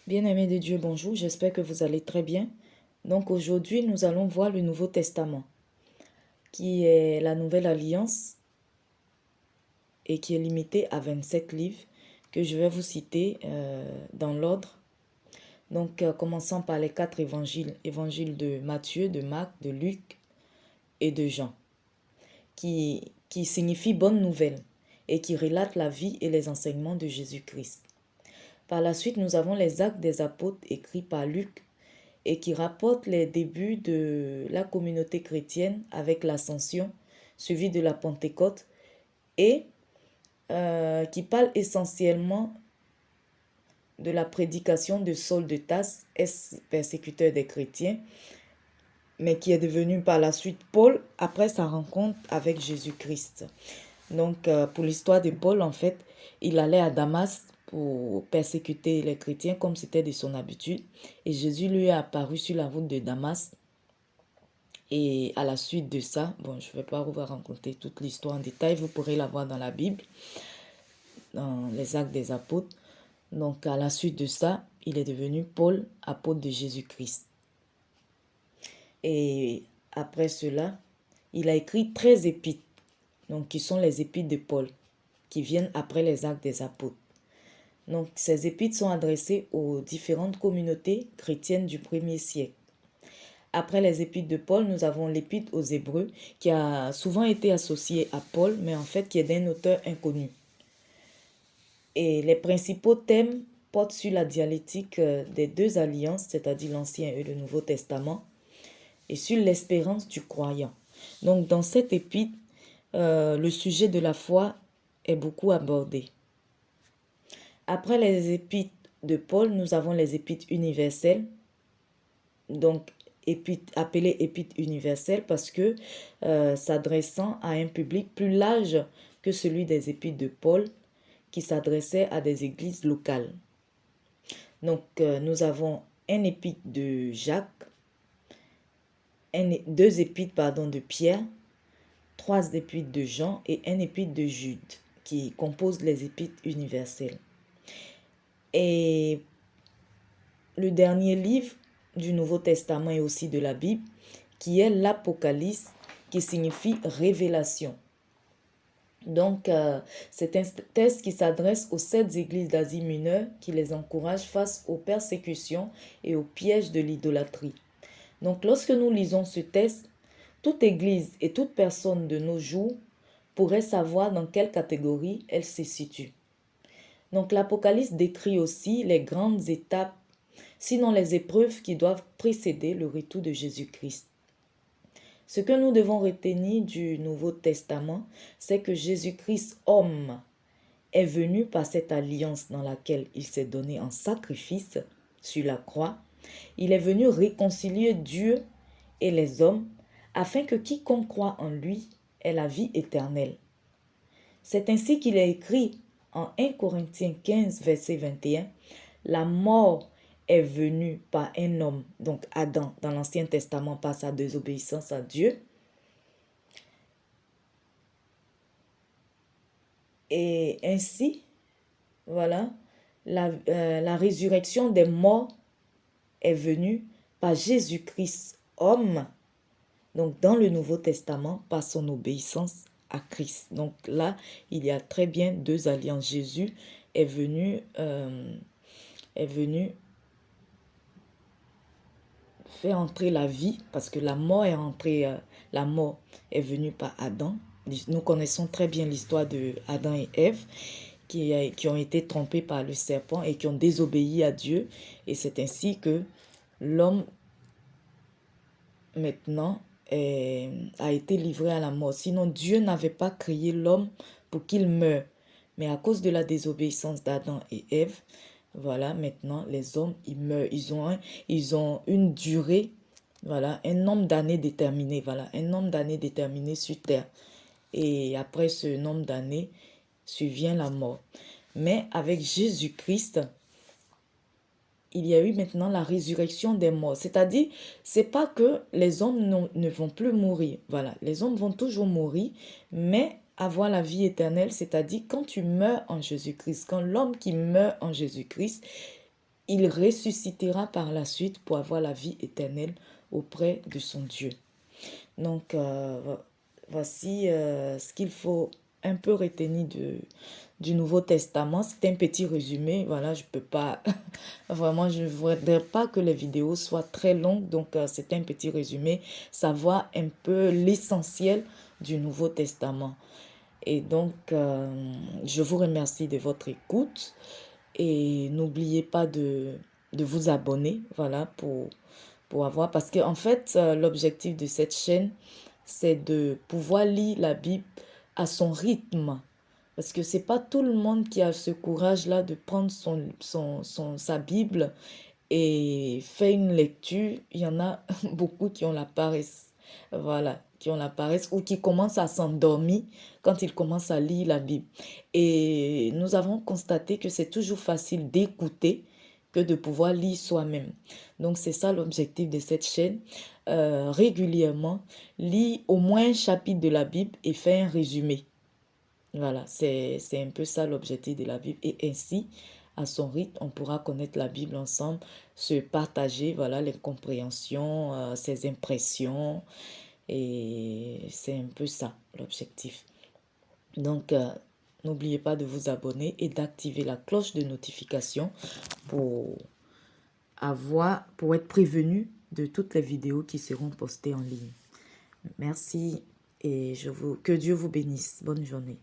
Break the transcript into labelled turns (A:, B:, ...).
A: Bien-aimés de Dieu, bonjour, j'espère que vous allez très bien. Donc aujourd'hui, nous allons voir le Nouveau Testament, qui est la Nouvelle Alliance et qui est limité à 27 livres que je vais vous citer dans l'ordre. Donc commençons par les 4 évangiles, évangile de Matthieu, de Marc, de Luc et de Jean, qui signifie bonne nouvelle et qui relate la vie et les enseignements de Jésus-Christ. Par la suite, nous avons les actes des apôtres écrits par Luc et qui rapporte les débuts de la communauté chrétienne avec l'ascension, suivi de la Pentecôte, et qui parle essentiellement de la prédication de Saul de Tarse, persécuteur des chrétiens, mais qui est devenu par la suite Paul après sa rencontre avec Jésus-Christ. Donc, pour l'histoire de Paul, en fait, il allait à Damas pour persécuter les chrétiens comme c'était de son habitude. Et Jésus lui est apparu sur la route de Damas. Et à la suite de ça, bon, je ne vais pas vous raconter toute l'histoire en détail, vous pourrez la voir dans la Bible, dans les Actes des Apôtres. Donc, à la suite de ça, il est devenu Paul, apôtre de Jésus-Christ. Et après cela, il a écrit 13 épîtres, donc qui sont les épîtres de Paul, qui viennent après les Actes des Apôtres. Donc, ces épîtres sont adressées aux différentes communautés chrétiennes du 1er siècle. Après les épîtres de Paul, nous avons l'épître aux Hébreux, qui a souvent été associée à Paul, mais en fait qui est d'un auteur inconnu. Et les principaux thèmes portent sur la dialectique des deux alliances, c'est-à-dire l'Ancien et le Nouveau Testament, et sur l'espérance du croyant. Donc dans cette épître, le sujet de la foi est beaucoup abordé. Après les épîtres de Paul, nous avons les épîtres universelles, donc appelées épîtres universelles parce que s'adressant à un public plus large que celui des épîtres de Paul, qui s'adressait à des églises locales. Donc nous avons un épître de Jacques, deux épîtres de Pierre, trois épîtres de Jean et un épître de Jude qui composent les épîtres universelles. Et le dernier livre du Nouveau Testament et aussi de la Bible, qui est l'Apocalypse, qui signifie révélation. Donc, c'est un texte qui s'adresse aux 7 églises d'Asie mineure, qui les encourage face aux persécutions et aux pièges de l'idolâtrie. Donc, lorsque nous lisons ce texte, toute église et toute personne de nos jours pourrait savoir dans quelle catégorie elle se situe. Donc, l'Apocalypse décrit aussi les grandes étapes, sinon les épreuves qui doivent précéder le retour de Jésus-Christ. Ce que nous devons retenir du Nouveau Testament, c'est que Jésus-Christ, homme, est venu par cette alliance dans laquelle il s'est donné en sacrifice sur la croix. Il est venu réconcilier Dieu et les hommes afin que quiconque croit en lui ait la vie éternelle. C'est ainsi qu'il est écrit en 1 Corinthiens 15, verset 21, « La mort est venue par un homme, donc Adam, dans l'Ancien Testament, par sa désobéissance à Dieu. Et ainsi, voilà, la résurrection des morts est venue par Jésus-Christ, homme, donc dans le Nouveau Testament, par son obéissance à Christ. Donc là, il y a très bien deux alliances. Jésus est venu faire entrer la vie, parce que la mort est venue par Adam. Nous connaissons très bien l'histoire de Adam et Ève qui ont été trompés par le serpent et qui ont désobéi à Dieu. Et c'est ainsi que l'homme maintenant a été livré à la mort. Sinon, Dieu n'avait pas créé l'homme pour qu'il meure. Mais à cause de la désobéissance d'Adam et Ève, voilà, maintenant, les hommes, ils meurent. Ils ont une durée, voilà, un nombre d'années déterminé, voilà, un nombre d'années déterminé sur terre. Et après ce nombre d'années, survient la mort. Mais avec Jésus-Christ, il y a eu maintenant la résurrection des morts. C'est-à-dire, c'est pas que les hommes ne vont plus mourir. Voilà, les hommes vont toujours mourir, mais avoir la vie éternelle, c'est-à-dire quand tu meurs en Jésus-Christ, quand l'homme qui meurt en Jésus-Christ, il ressuscitera par la suite pour avoir la vie éternelle auprès de son Dieu. Donc, voici ce qu'il faut un peu retenir du Nouveau Testament. C'est un petit résumé. Voilà, je peux pas, vraiment, je ne voudrais pas que les vidéos soient très longues. Donc, c'est un petit résumé. Savoir un peu l'essentiel du Nouveau Testament. Et donc, je vous remercie de votre écoute. Et n'oubliez pas de vous abonner, voilà, pour avoir... Parce qu'en fait, l'objectif de cette chaîne, c'est de pouvoir lire la Bible à son rythme. Parce que c'est pas tout le monde qui a ce courage-là de prendre sa Bible et faire une lecture. Il y en a beaucoup qui ont la paresse. Voilà, qui ont la paresse ou qui commencent à s'endormir quand ils commencent à lire la Bible. Et nous avons constaté que c'est toujours facile d'écouter que de pouvoir lire soi-même. Donc c'est ça l'objectif de cette chaîne. Régulièrement, lis au moins un chapitre de la Bible et fais un résumé. Voilà, c'est un peu ça l'objectif de la Bible. Et ainsi, à son rythme, on pourra connaître la Bible ensemble, se partager, voilà, les compréhensions, ses impressions. Et c'est un peu ça l'objectif. Donc, n'oubliez pas de vous abonner et d'activer la cloche de notification pour pour être prévenu de toutes les vidéos qui seront postées en ligne. Merci et que Dieu vous bénisse. Bonne journée.